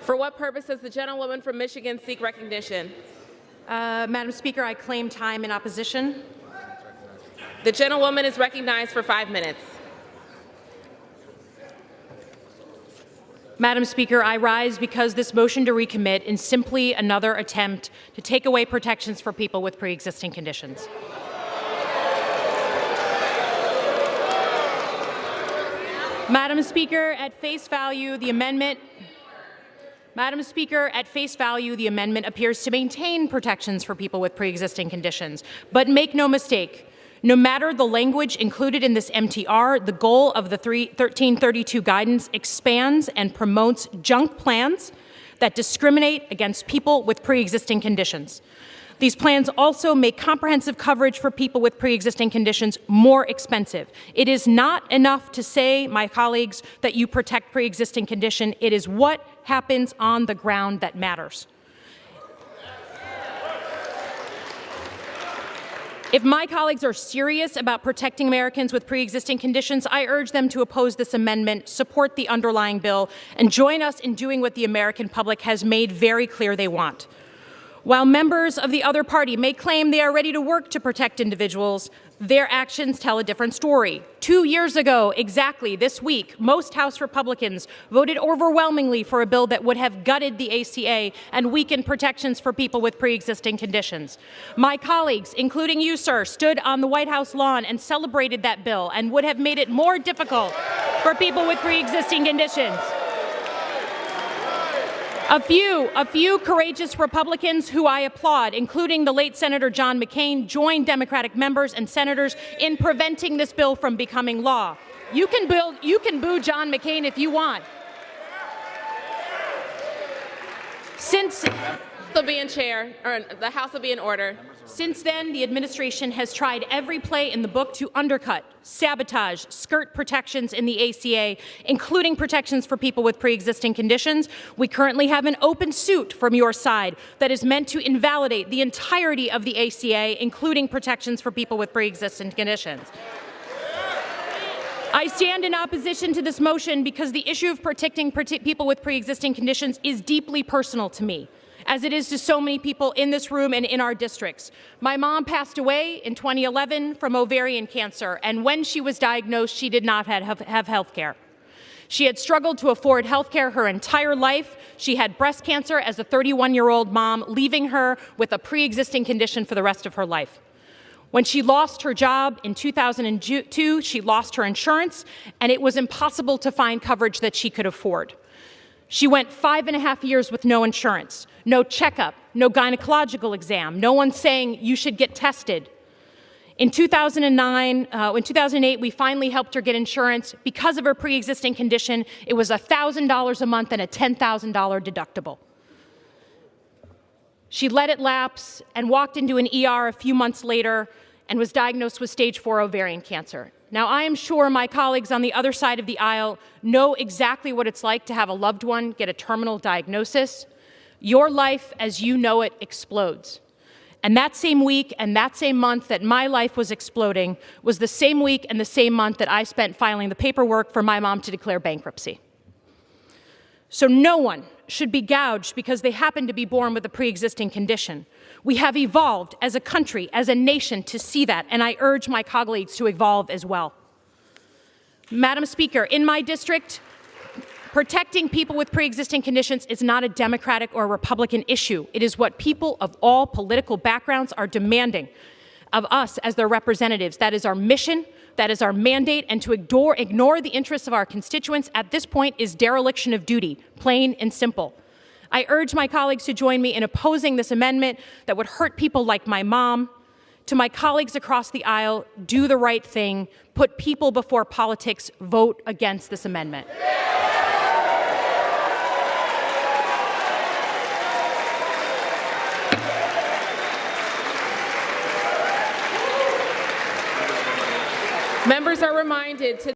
For what purpose does the gentlewoman from Michigan seek recognition? Madam Speaker, I claim time in opposition. The gentlewoman is recognized for 5 minutes. Madam Speaker, I rise because this motion to recommit is simply another attempt to take away protections for people with pre-existing conditions. Madam Speaker, at face value, the amendment appears to maintain protections for people with pre-existing conditions. But make no mistake, no matter the language included in this MTR, the goal of the 1332 guidance expands and promotes junk plans that discriminate against people with pre-existing conditions. These plans also make comprehensive coverage for people with pre-existing conditions more expensive. It is not enough to say, my colleagues, that you protect pre-existing condition. It is what happens on the ground that matters. If my colleagues are serious about protecting Americans with pre-existing conditions, I urge them to oppose this amendment, support the underlying bill, and join us in doing what the American public has made very clear they want. While members of the other party may claim they are ready to work to protect individuals, their actions tell a different story. 2 years ago, exactly this week, most House Republicans voted overwhelmingly for a bill that would have gutted the ACA and weakened protections for people with pre-existing conditions. My colleagues, including you, sir, stood on the White House lawn and celebrated that bill and would have made it more difficult for people with pre-existing conditions. A few courageous Republicans who I applaud, including the late Senator John McCain, joined Democratic members and senators in preventing this bill from becoming law. You can boo John McCain if you want. The House will be in order. Since then, the administration has tried every play in the book to undercut, sabotage, skirt protections in the ACA, including protections for people with pre-existing conditions. We currently have an open suit from your side that is meant to invalidate the entirety of the ACA, including protections for people with pre-existing conditions. I stand in opposition to this motion because the issue of protecting people with pre-existing conditions is deeply personal to me, as it is to so many people in this room and in our districts. My mom passed away in 2011 from ovarian cancer, and when she was diagnosed, she did not have health care. She had struggled to afford health care her entire life. She had breast cancer as a 31-year-old mom, leaving her with a pre-existing condition for the rest of her life. When she lost her job in 2002, she lost her insurance, and it was impossible to find coverage that she could afford. She went 5.5 years with no insurance, no checkup, no gynecological exam, no one saying you should get tested. In 2008, we finally helped her get insurance. Because of her pre-existing condition, it was $1,000 a month and a $10,000 deductible. She let it lapse and walked into an ER a few months later and was diagnosed with stage 4 ovarian cancer. Now, I am sure my colleagues on the other side of the aisle know exactly what it's like to have a loved one get a terminal diagnosis. Your life as you know it explodes. And that same week and that same month that my life was exploding was the same week and the same month that I spent filing the paperwork for my mom to declare bankruptcy. So no one should be gouged because they happen to be born with a pre-existing condition. We have evolved as a country, as a nation, to see that, and I urge my colleagues to evolve as well. Madam Speaker, in my district, protecting people with pre-existing conditions is not a Democratic or Republican issue. It is what people of all political backgrounds are demanding of us as their representatives. That is our mission. That is our mandate, and to ignore the interests of our constituents at this point is dereliction of duty, plain and simple. I urge my colleagues to join me in opposing this amendment that would hurt people like my mom. To my colleagues across the aisle, do the right thing, put people before politics, vote against this amendment. Members are reminded to